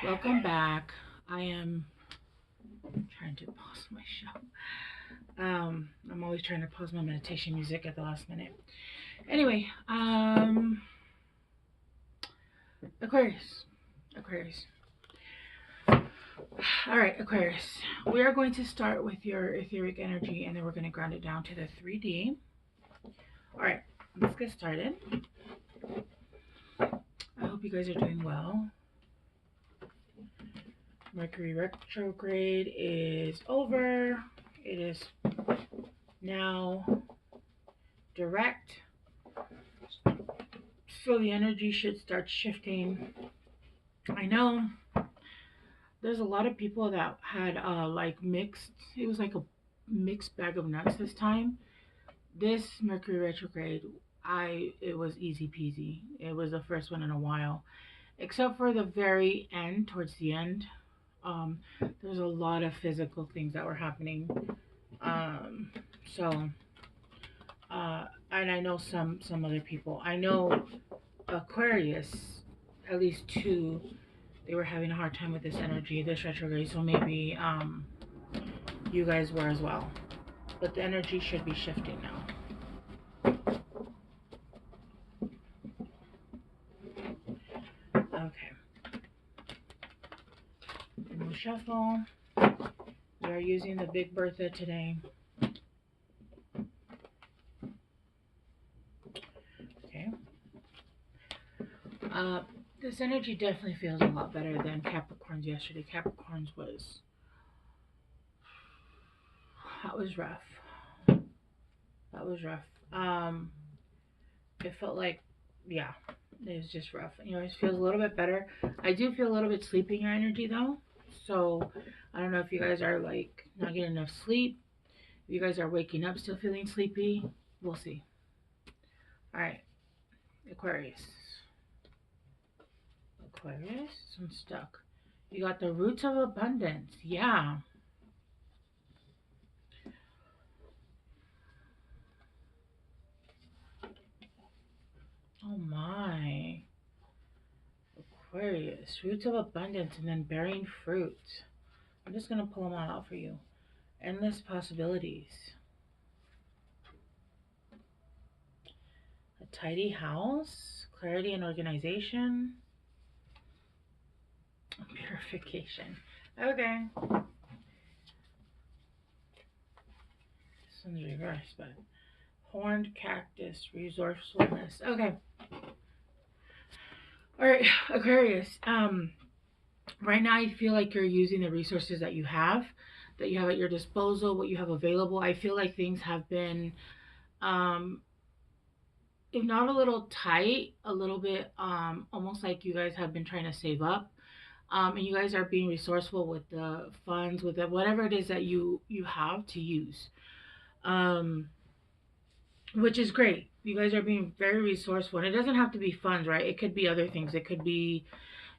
Welcome back. I am trying to pause my show. I'm always trying to pause my meditation music at the last minute. Anyway, Aquarius. Aquarius. All right, Aquarius. We are going to start with your etheric energy and then we're going to ground it down to the 3D. All right, let's get started. I hope you guys are doing well. Mercury retrograde is over. It is now direct. So the energy should start shifting. I know there's a lot of people that had like mixed, it was like a mixed bag of nuts this time. This Mercury retrograde, it was easy peasy. It was the first one in a while. Except for the very end, towards the end. There's a lot of physical things that were happening. Um, so and I know some other people. I know Aquarius, at least two, they were having a hard time with this energy, this retrograde. So maybe you guys were as well. But the energy should be shifting now. Okay. And we'll shuffle. We are using the Big Bertha today. Okay. This energy definitely feels a lot better than Capricorn's yesterday. Capricorn's that was rough. That was rough. It felt like, yeah, it was just rough. You know, it feels a little bit better. I do feel a little bit sleepy in your energy though. So I don't know if you guys are like not getting enough sleep. If you guys are waking up still feeling sleepy, we'll see. All right, Aquarius. Aquarius, I'm stuck. You got the roots of abundance. Yeah. Oh my. Aquarius, roots of abundance and then bearing fruit. I'm just going to pull them all out for you. Endless possibilities. A tidy house, clarity and organization. Purification. Okay. This one's reversed, but horned cactus, resourcefulness. Okay. All right, Aquarius. Right now I feel like you're using the resources that you have at your disposal, what you have available. I feel like things have been, if not a little tight, a little bit, almost like you guys have been trying to save up. And you guys are being resourceful with the funds, with whatever it is that you have to use, um, which is great. You guys are being very resourceful, and it doesn't have to be funds, right? It could be other things. It could be,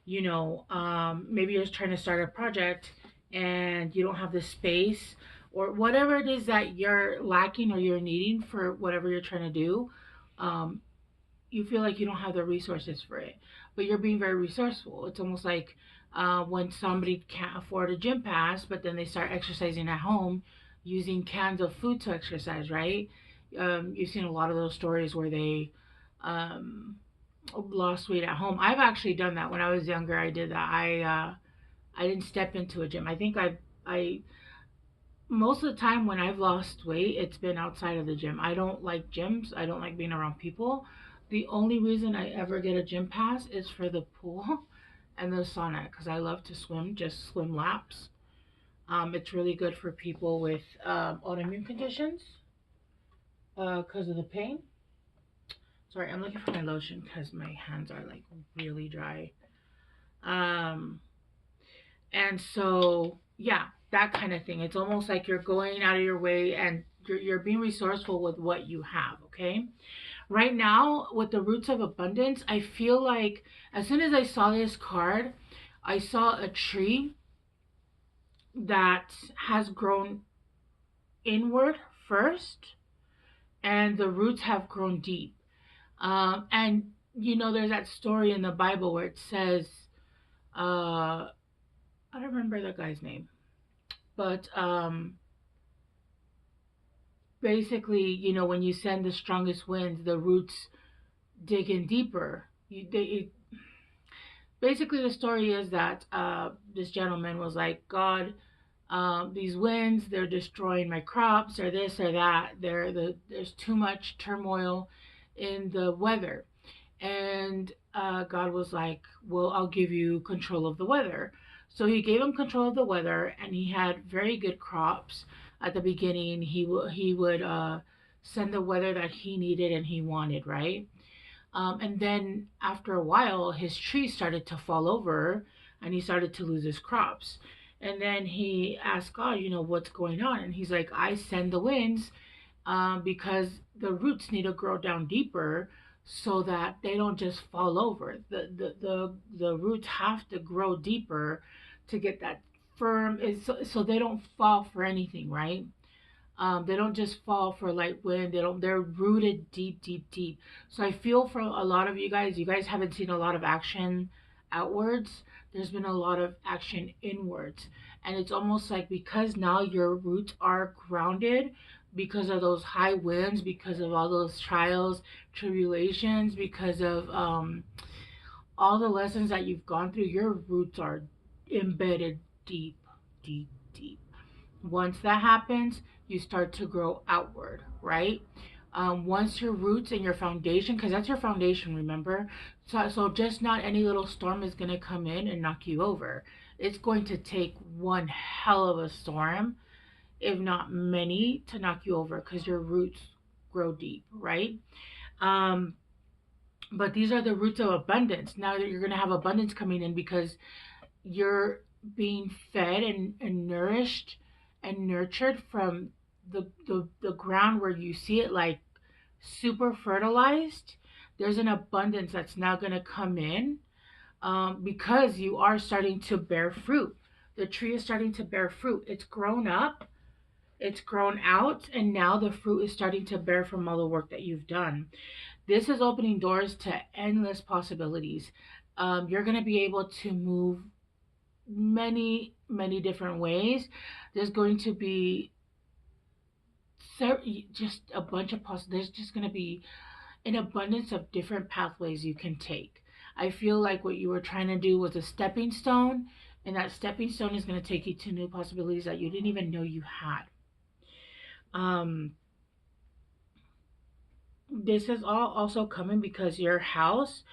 maybe you're just trying to start a project and you don't have the space, or whatever it is that you're lacking or you're needing for whatever you're trying to do. Um, you feel like you don't have the resources for it, but you're being very resourceful. It's almost like when somebody can't afford a gym pass, but then they start exercising at home using cans of food to exercise, right? You've seen a lot of those stories where they um, lost weight at home. I've actually done that when I was younger. I did that. I didn't step into a gym. I think I most of the time when I've lost weight, it's been outside of the gym. I don't like gyms. I don't like being around people. The only reason I ever get a gym pass is for the pool and the sauna because I love to swim, just swim laps. It's really good for people with autoimmune conditions because of the pain. Sorry, I'm looking for my lotion because my hands are like really dry. Um, and so, yeah, that kind of thing. It's almost like you're going out of your way and you're being resourceful with what you have, okay? Right now, with the roots of abundance, I feel like as soon as I saw this card, I saw a tree that has grown inward first, and the roots have grown deep. And there's that story in the Bible where it says I don't remember the guy's name, but basically, when you send the strongest winds, the roots dig in deeper. Basically, the story is that this gentleman was like, God, these winds, they're destroying my crops, or this or that. There's too much turmoil in the weather. And God was like, well, I'll give you control of the weather. So he gave him control of the weather, and he had very good crops at the beginning. He would send the weather that he needed and he wanted, right? And then after a while, his trees started to fall over and he started to lose his crops. And then he asked God, what's going on? And he's like, I send the winds because the roots need to grow down deeper so that they don't just fall over. The roots have to grow deeper to get that firm, so they don't fall for anything, right? They don't just fall for light wind. They're rooted deep, deep, deep. So I feel for a lot of you guys haven't seen a lot of action outwards. There's been a lot of action inwards. And it's almost like because now your roots are grounded because of those high winds, because of all those trials, tribulations, because of all the lessons that you've gone through, your roots are embedded deep, deep, deep. Once that happens, you start to grow outward, right? Once your roots and your foundation, because that's your foundation, remember? So just not any little storm is going to come in and knock you over. It's going to take one hell of a storm, if not many, to knock you over because your roots grow deep, right? Um, but these are the roots of abundance. Now that you're going to have abundance coming in because you're being fed and nourished and nurtured from the ground where you see it like super fertilized. There's an abundance that's now going to come in because you are starting to bear fruit. The tree is starting to bear fruit. It's grown up, it's grown out, and now the fruit is starting to bear from all the work that you've done. This is opening doors to endless possibilities. You're going to be able to move many different ways. There's going to be just a bunch of there's just going to be an abundance of different pathways you can take. I feel like what you were trying to do was a stepping stone, and that stepping stone is going to take you to new possibilities that you didn't even know you had. um this is all also coming because your house,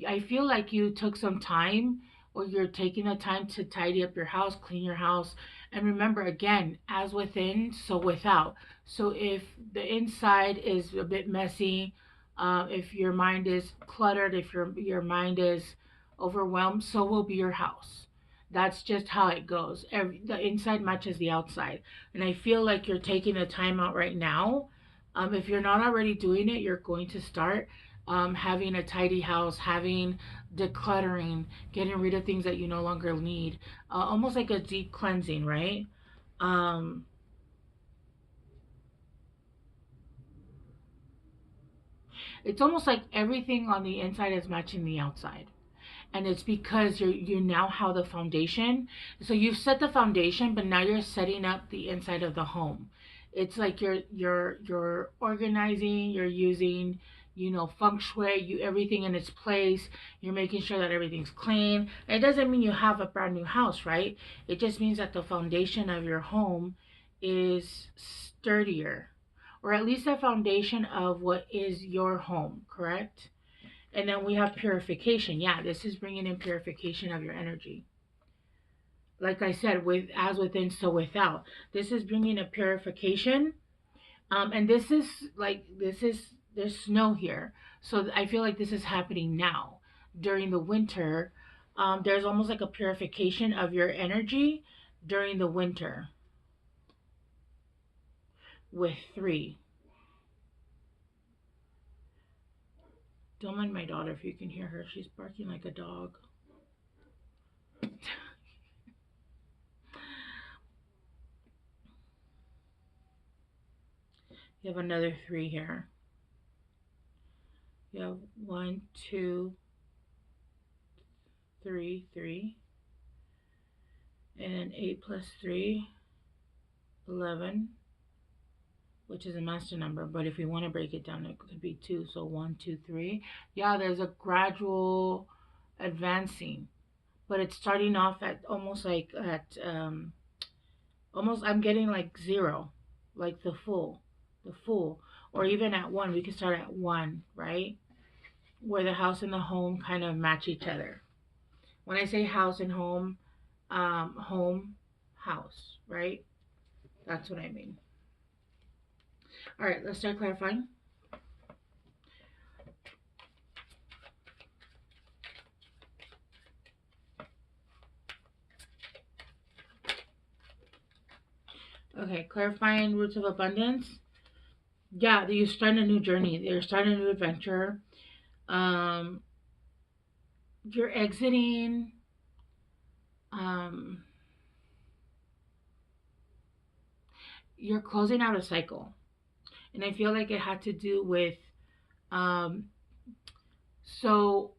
I feel like you took some time, or you're taking the time to tidy up your house, clean your house. And remember, again, as within, so without. So if the inside is a bit messy, if your mind is cluttered, if your mind is overwhelmed, so will be your house. That's just how it goes. The inside matches the outside. And I feel like you're taking the time out right now. If you're not already doing it, you're going to start having a tidy house, having decluttering, getting rid of things that you no longer need, almost like a deep cleansing, right? Um, it's almost like everything on the inside is matching the outside. And it's because you now have the foundation. So you've set the foundation, but now you're setting up the inside of the home. It's like you're organizing, you're using, feng shui, everything in its place. You're making sure that everything's clean. It doesn't mean you have a brand new house, right? It just means that the foundation of your home is sturdier, or at least the foundation of what is your home, correct? And then we have purification. Yeah, this is bringing in purification of your energy. Like I said, with as within, so without. This is bringing a purification. And this is there's snow here. So I feel like this is happening now during the winter. There's almost like a purification of your energy during the winter with 3. Don't mind my daughter if you can hear her. She's barking like a dog. You have another 3 here. You have 1, 2, 3, 3. And then 8 plus 3, 11, which is a master number. But if we want to break it down, it could be 2. So 1, 2, 3. Yeah, there's a gradual advancing. But it's starting off at almost like at, almost, I'm getting like 0, like the full. Or even at 1, we could start at 1, right? Where the house and the home kind of match each other. When I say house and home, home, house, right? That's what I mean. All right, let's start clarifying. Okay, clarifying roots of abundance. Yeah, you're starting a new journey. You're starting a new adventure. Um, you're exiting. Um, you're closing out a cycle, and I feel like it had to do with. Um, so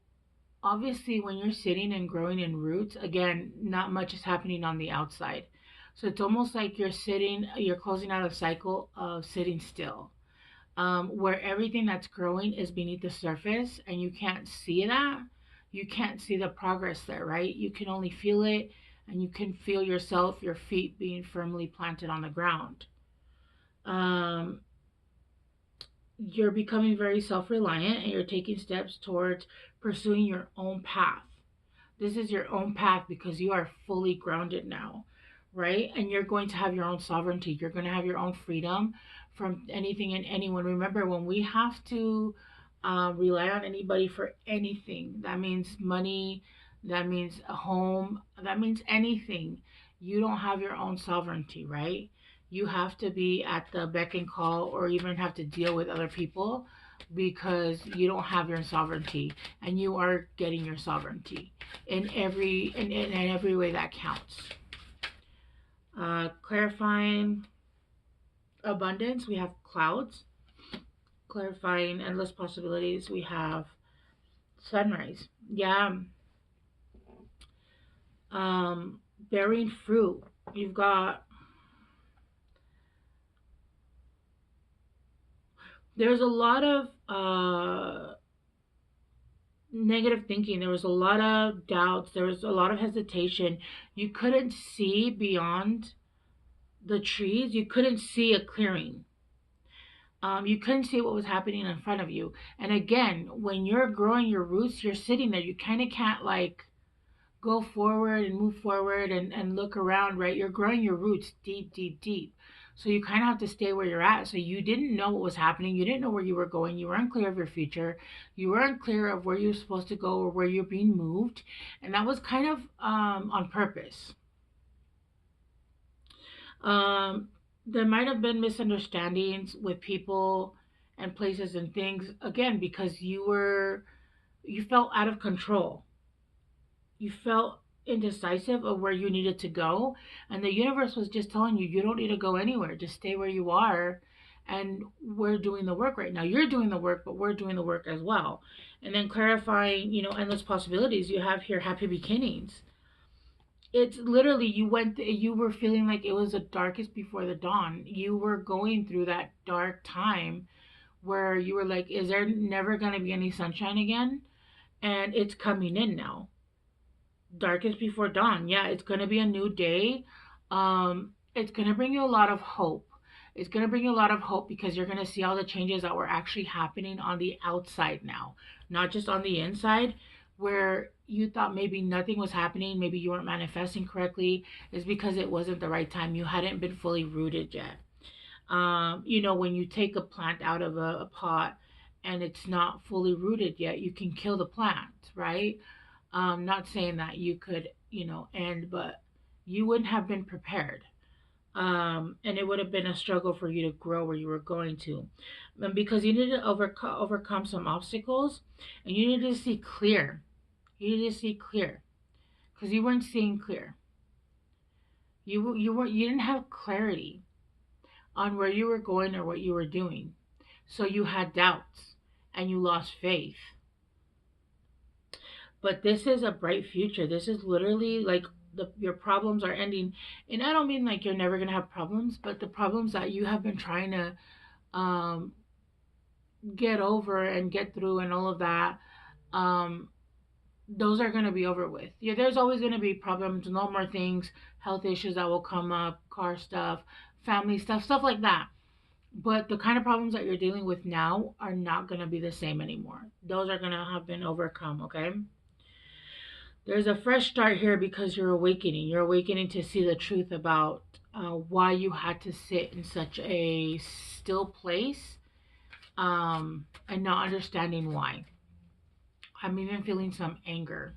obviously, when you're sitting and growing in roots, again, not much is happening on the outside. So it's almost like you're closing out a cycle of sitting still, where everything that's growing is beneath the surface and you can't see that. You can't see the progress there, right? You can only feel it, and you can feel yourself, your feet being firmly planted on the ground. Um, you're becoming very self reliant, and you're taking steps towards pursuing your own path. This is your own path because you are fully grounded now, right? And you're going to have your own sovereignty. You're going to have your own freedom from anything and anyone. Remember, when we have to rely on anybody for anything, that means money, that means a home, that means anything. You don't have your own sovereignty, right? You have to be at the beck and call, or even have to deal with other people because you don't have your sovereignty, and you are getting your sovereignty in every way that counts. Clarifying abundance, we have clouds. Clarifying endless possibilities, we have sunrise. Yeah. Bearing fruit, you've got, there's a lot of negative thinking. There was a lot of doubts. There was a lot of hesitation. You couldn't see beyond the trees. You couldn't see a clearing. You couldn't see what was happening in front of you. And again, when you're growing your roots, you're sitting there. You kind of can't like go forward and move forward and look around, right? You're growing your roots deep, deep, deep. So you kind of have to stay where you're at. So you didn't know what was happening. You didn't know where you were going. You were unclear of your future. You were unclear of where you're supposed to go or where you're being moved. And that was kind of on purpose. Um, there might have been misunderstandings with people and places and things, again, because you felt out of control. You felt indecisive of where you needed to go, and the universe was just telling you, you don't need to go anywhere, just stay where you are, and we're doing the work right now. You're doing the work, but we're doing the work as well. And then clarifying, endless possibilities, you have here happy beginnings. It's literally, you were feeling like it was the darkest before the dawn. You were going through that dark time where you were like, is there never going to be any sunshine again? And it's coming in now. Darkest before dawn. Yeah, it's going to be a new day. It's going to bring you a lot of hope. It's going to bring you a lot of hope because you're going to see all the changes that were actually happening on the outside now, not just on the inside, where you thought maybe nothing was happening, maybe you weren't manifesting correctly, is because it wasn't the right time. You hadn't been fully rooted yet. When you take a plant out of a pot and it's not fully rooted yet, you can kill the plant, right? Not saying that you could, end, but you wouldn't have been prepared. And it would have been a struggle for you to grow where you were going to. And because you needed to overcome some obstacles, and you needed to see clear. You needed to see clear because you weren't seeing clear. You didn't have clarity on where you were going or what you were doing. So you had doubts and you lost faith. But this is a bright future. This is literally like your problems are ending. And I don't mean like you're never gonna have problems, but the problems that you have been trying to um, get over and get through and all of that, um, those are going to be over with. Yeah, there's always going to be problems, no more things, health issues that will come up, car stuff, family stuff, stuff like that. But the kind of problems that you're dealing with now are not going to be the same anymore. Those are going to have been overcome, okay? There's a fresh start here because you're awakening. You're awakening to see the truth about why you had to sit in such a still place, and not understanding why. I'm even feeling some anger,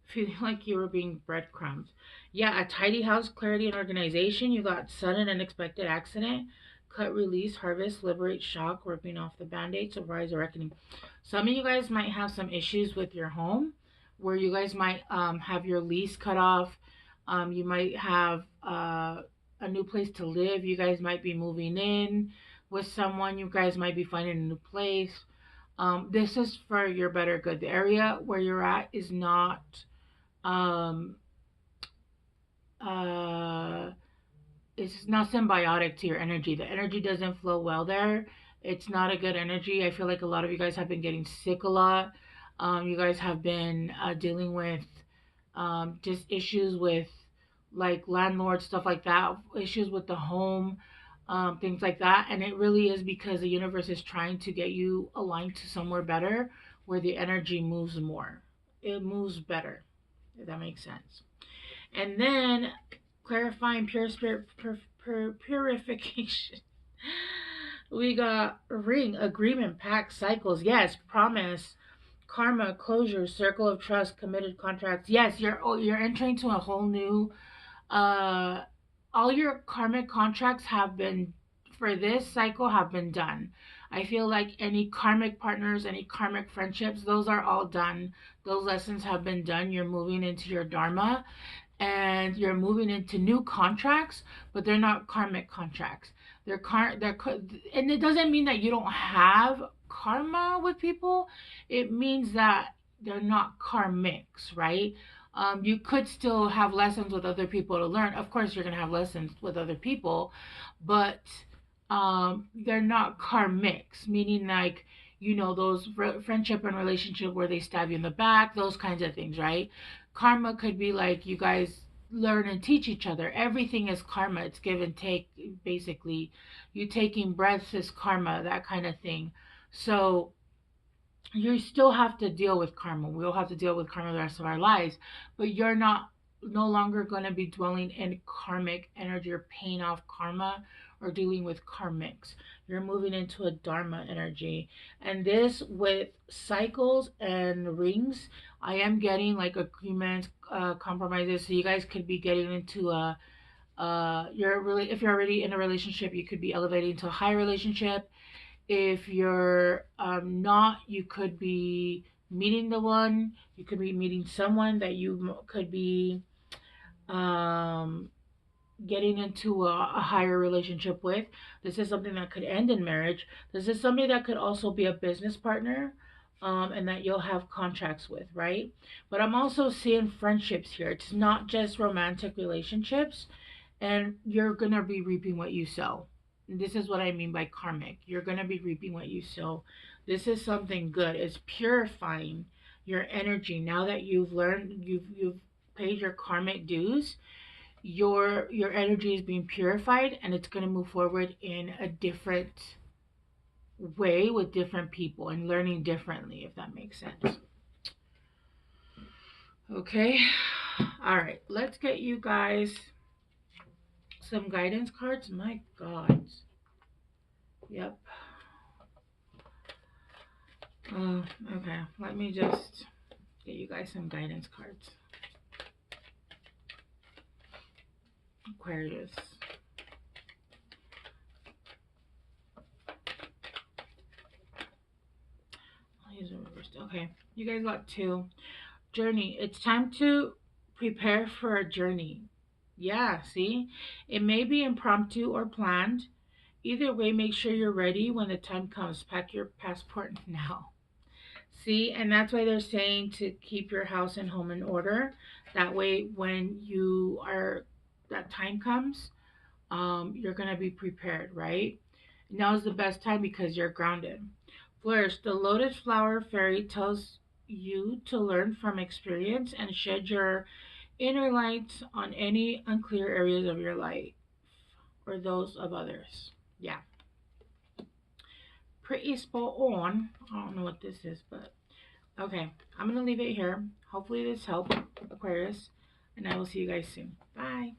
feeling like you were being breadcrumbs. Yeah, a tidy house, clarity and organization. You got sudden unexpected accident, cut, release, harvest, liberate, shock, ripping off the band-aid, surprise, or reckoning. Some of you guys might have some issues with your home where you guys might have your lease cut off. You might have a new place to live. You guys might be moving in with someone. You guys might be finding a new place. This is for your better good. The area where you're at is not um, uh, it's not symbiotic to your energy. The energy doesn't flow well there. It's not a good energy. I feel like a lot of you guys have been getting sick a lot. You guys have been dealing with just issues with like landlord stuff like that, issues with the home, things like that. And it really is because the universe is trying to get you aligned to somewhere better where the energy moves more. It moves better, if that makes sense. And then clarifying pure spirit purification. We got ring, agreement, pact, cycles. Yes, promise, karma, closure, circle of trust, committed contracts. Yes, you're entering to a whole new uh all your karmic contracts have been for this cycle have been done. I feel like any karmic partners, any karmic friendships, those are all done. Those lessons have been done. You're moving into your dharma and you're moving into new contracts, but they're not karmic contracts. And it doesn't mean that you don't have karma with people. It means that they're not karmics, right? You could still have lessons with other people to learn. Of course, you're gonna have lessons with other people, but they're not karmics, meaning like those friendship and relationship where they stab you in the back, those kinds of things, right? Karma could be like you guys learn and teach each other. Everything is karma. It's give and take, basically. You taking breaths is karma, that kind of thing. So you still have to deal with karma. We'll have to deal with karma the rest of our lives, but you're no longer going to be dwelling in karmic energy or paying off karma or dealing with karmics. You're moving into a dharma energy. And this with cycles and rings, I am getting like agreements, compromises. So you guys could be getting into a you're really if you're already in a relationship, you could be elevating to a high relationship. If you're not, you could be meeting the one. You could be meeting someone that you could be um, getting into a higher relationship with. This is something that could end in marriage. This is somebody that could also be a business partner, and that you'll have contracts with, right? But I'm also seeing friendships here. It's not just romantic relationships, and you're going to be reaping what you sow. This is what I mean by karmic. You're going to be reaping what you sow. This is something good. It's purifying your energy. Now that you've learned, you've paid your karmic dues, your energy is being purified and it's going to move forward in a different way with different people and learning differently, if that makes sense. Okay. All right. Let's get you guys some guidance cards. My God. Yep. Okay. Let me just get you guys some guidance cards. Aquarius. I'll use a reversed. Okay. You guys got two. Journey. It's time to prepare for a journey. Yeah, see? It may be impromptu or planned. Either way, make sure you're ready when the time comes. Pack your passport now. See, and that's why they're saying to keep your house and home in order. That way, when that time comes, you're gonna be prepared, right? Now is the best time because you're grounded. Flourish. The lotus flower fairy tells you to learn from experience and shed your inner lights on any unclear areas of your life or those of others. Yeah, pretty spot on. I don't know what this is, but okay. I'm going to leave it here. Hopefully, this helped, Aquarius, and I will see you guys soon. Bye.